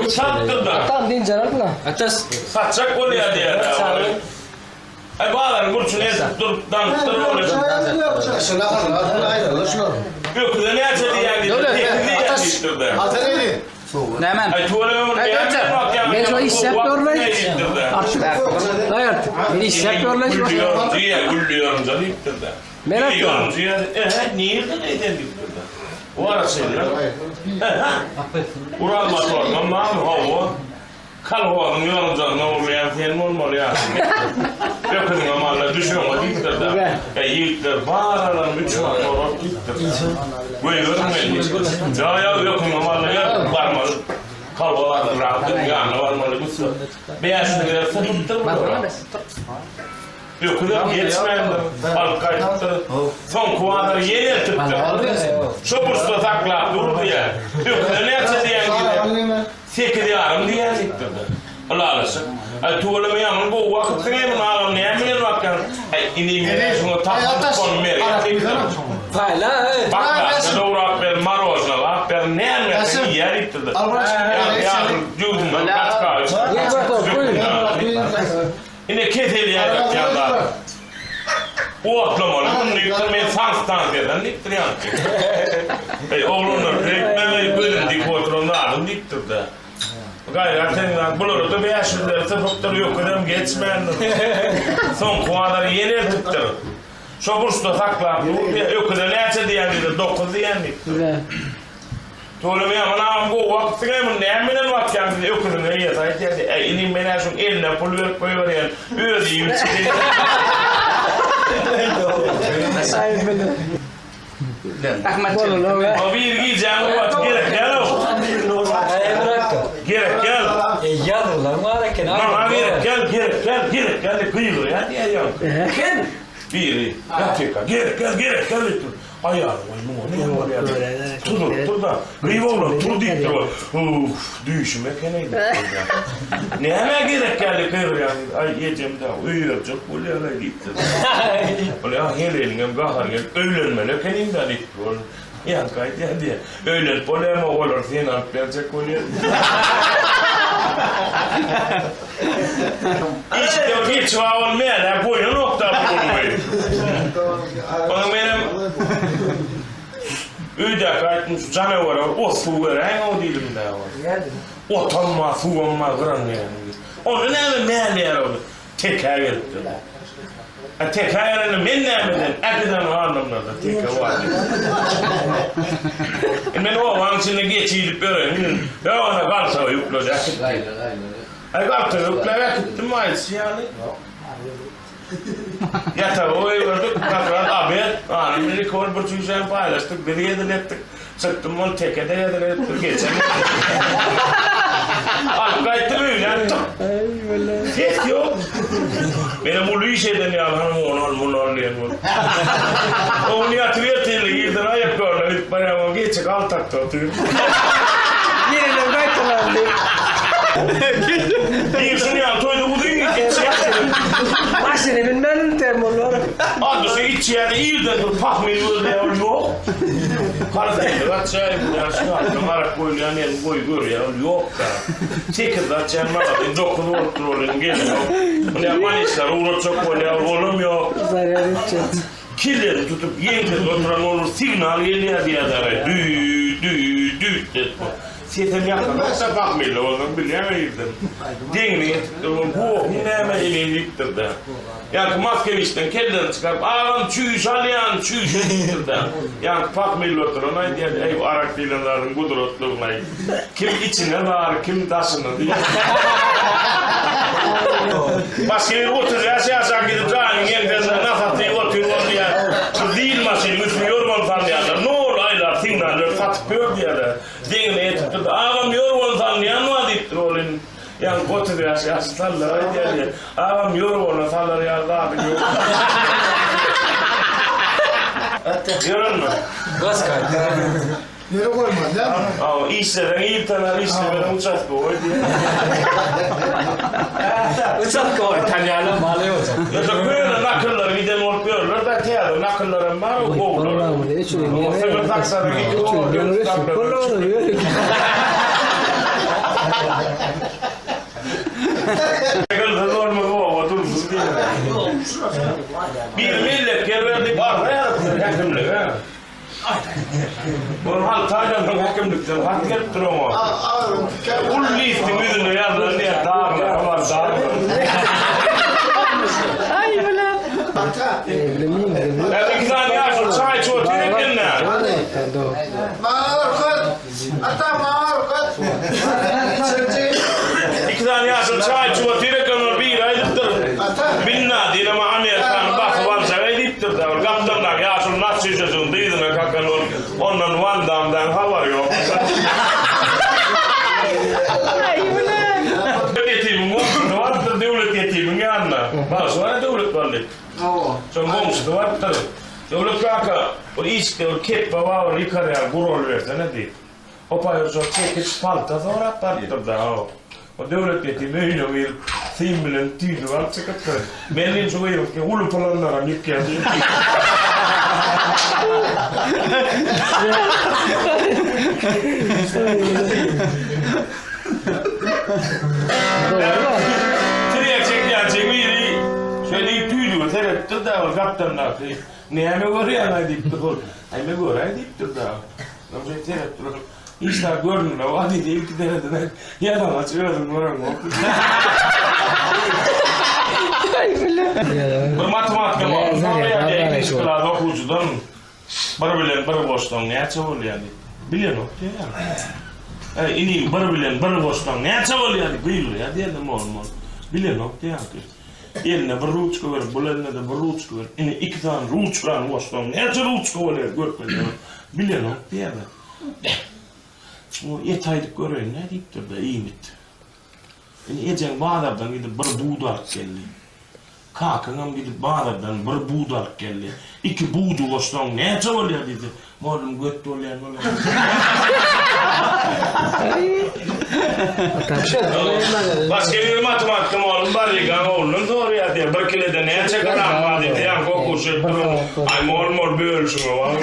Sattı da. Tam din canım lan. Atas. Satacak ol ya diye. Ay bağlar burçun ezip durup danıştırır olur. Şuna kadar ayrılır şuna. Yok da ne açadı yani? Atı neydi? Ne hemen? Ay tuvalı Ben şu iş yapıyorlar. Artık. Hayır. Ben iş yapıyorlar. Gülüyorum canım yıktırdı. Merak etme. Niye de neyden yıktırdı? O arasıyla. Ural motor, mamam hava. Kal havanın yorumcanına olmayan senin olmalı ya. Yakın zamanla düşüyor yıktırdı. Yıktır, bağıralan 3 motor yıktırdı. Buyurun beni. Ya yakın zamanla yakın varmalı. Kalbalar rahatlık yanına varmalı. Beyaz şunları fıttır mı? Yok da geçmeyen halk kayıttı. Son kuvaları yeni tıktı. Şu bursta takla durdu ya. Yok da ne yapsa diyen gibi. Sekedi yarım diyen yıktırdı. Allah alasın. Ay tuvalımı yanım bu vakit ne ağam ne emin vakkan. Ay ineyim şunu takla konu meri. Fayla. Bakla doğru ver marozna la per ne emin yer yıktırdı. Ya cüzdüm kaç kaç. Yine keteli yer yapıyorlar. O atlamalı. Bunu yıktırmayı sans eden yıktırıyor. Oğlunun reklamı bölümdeki oturumlarını yıktırdı. Gayret sen bulur da bir yaşlıları tıpıktır yok adam geçmeyen. Son kuvaları yeni tıptır. Şu bursta takla yok adam ne açı diyen dedi 9 diyen yıktırdı. Tuğlum ya bana bu vaktine mi ne eminin vakti yok adam ne yatay dedi. İnim bana şu eline pulver koyuyor ya. Öyle yürütüyor. Ahmet. Abi gideceğim o gerek gel o. Gerek gel. Yazırlar var ya kenar. Ama gel kıyılır ya diye ya. Kim? Biri yaptık gerek gel. Ayağım ne var ya. Dur da kıyıvla tur dikti o. Düşme keneydi. Ne hemen gerek geldi kıyılır ya. Ay yiyeceğim daha uyuyacak böyle öyle gitti. Öyle helelingem gahargen öğlenmele kenimden gitti. Yani kayıt ya diye. Öğlen polema olur senin aklayacak oluyor. İşte hiç var olmayan boyun nokta bulunmayı. Onun benim üyde kayıtmış canavar o su veren o dilimde var. O tanma su olma kıran yani. Onun hemen meğerli yer oldu. Tekrar etti. Tekrar yerine men nemeden akıdan anlamlarda tekrar vardı. Ben o vansine geçiyip böyle. Ya ona kalsa yükledi. Ay kalktı yükledi. Gittim ayısı yani. Yatar o gördük. Kakrat abi. Annemleri kol burçuyken paylaştık. Bir yedin ettik. Çıktım onu tekede yedin ettik. Geçen. Alıp kayıttım öyle yattım. Hiç yok. Benim ulu işeden ya hanım onu anlayan bunu. Onu yatırıyor teli girdin ayak görüne. Bir bayağı geçecek al taktı oturuyor. Yeniden kayıtlandı. Bir şunu ya toydu bu düğün geçecek. Başını bilmem termolar. Adı hiç yani iyiden dur fahmini öyle yok. Kardeşim kaçay bu ya şu an kamarak koyuyor yani koy gör ya yok da. Tekrar çelme var. Dokun oturun geliyor. Bu ne manişler uğraşacak böyle oğlum yok. Zarar edecek. Killeri tutup yengil oturan olur signal geliyor diye der. Dü dedi. Setem yakınlıkta bakmıyla onu bilemeydim. Dengini getirdim. Bu neme iyiliktirdi. Yani maskemişten kellerini çıkarıp ağam çüş alayan çüş getirdi. Yani bakmıyla oturan diye ey arak dilenlerin kudretliğine. Kim içine var kim taşını diye. Maskeni oturuyor yaşayan gidip canın yeniden nafatıyı oturuyor diye. Değil maskeni müslüyor mu tanıyanlar. Ne olur aylar signaller satıp gör diye de. Dengini getirdi. Ağam yorgun tanıyan var deyiptir oğlun. Yani oturuyor yaşayanlar diye. Ağam yorgun tanıyanlar ya da abi yok. Görün mü? Gaz kaydı. Yere koyma değil mi? Ama işlerin iyi tanır işlerin uçak koy diye. Uçak koy. İtalyanlar malı olacak. Ya da böyle nakılları giden olup görürler da teyze nakılların var o kovulur. O sefer taksana gidiyor o görür takılır. Bir millet yerlerdi var ya hakimlik ha. Bunun hal taydan hakimlikten hak ettir ama. Kulli istimidini yazılan diye dağırlar var dağırlar. Ay ulan. Ya iki tane yaşlı çay çoğu tirekin ne? İki tane yaşlı çay çoğu tirekin bir aydıktır. Binna dine ma Amerikan bakı varsa aydıktır da. Kaptanlar yaşlı nasıl yaşasın değildir kakan ondan Van Dam'dan haber yok. Ay ulan. Yetimin komşusu vardır devlet yetimin yanına. Bana sonra devlet vardır. Son komşusu vardır. Devlet kaka o işte o keppa var yukarıya gurur verse ne değil. Hoppa så çekip spalta sonra partir da o. O devlet yetimi öyle bir simbilen tüydü var çıkıp. Benim şu yok ki ulu falanlara nikkedi. Triye çekecek biri şöyle tüydü seyrettir de o kaptanlar. Ne mi görüyor ne diptir ol. Ay mi görüyor diptir da. Ne seyrettir. İşte görünür o hadi de iki tane de ya da açıyordum görüyorum. Bir matematik var. Sonra ya iki klas okucudan bir boştan ne çabuk yani. Biliyor musun? İni bir boştan ne çabuk yani biliyor ya diye de mol. Biliyor musun? Eline bir ruçka var, bulanına da bir ruçka var. İni iki tane ruçkan boştan ne çabuk ruçka var görmüyor. Biliyor musun? Diye de. O yetaydık görüyor ne deyiptir de iyi mitti. Yani ecen bağlardan gidip bir buğdar geldi. Kalkınam gidip bağlardan bir buğdar geldi. İki buğdu koştan ne çabalıyor dedi. Malum göt oluyor başka bir matematik malum var ya oğlum doğru ya diye. Bir kilede ne çakaran var dedi. Yani kokuşu ay mol bölüşümü var.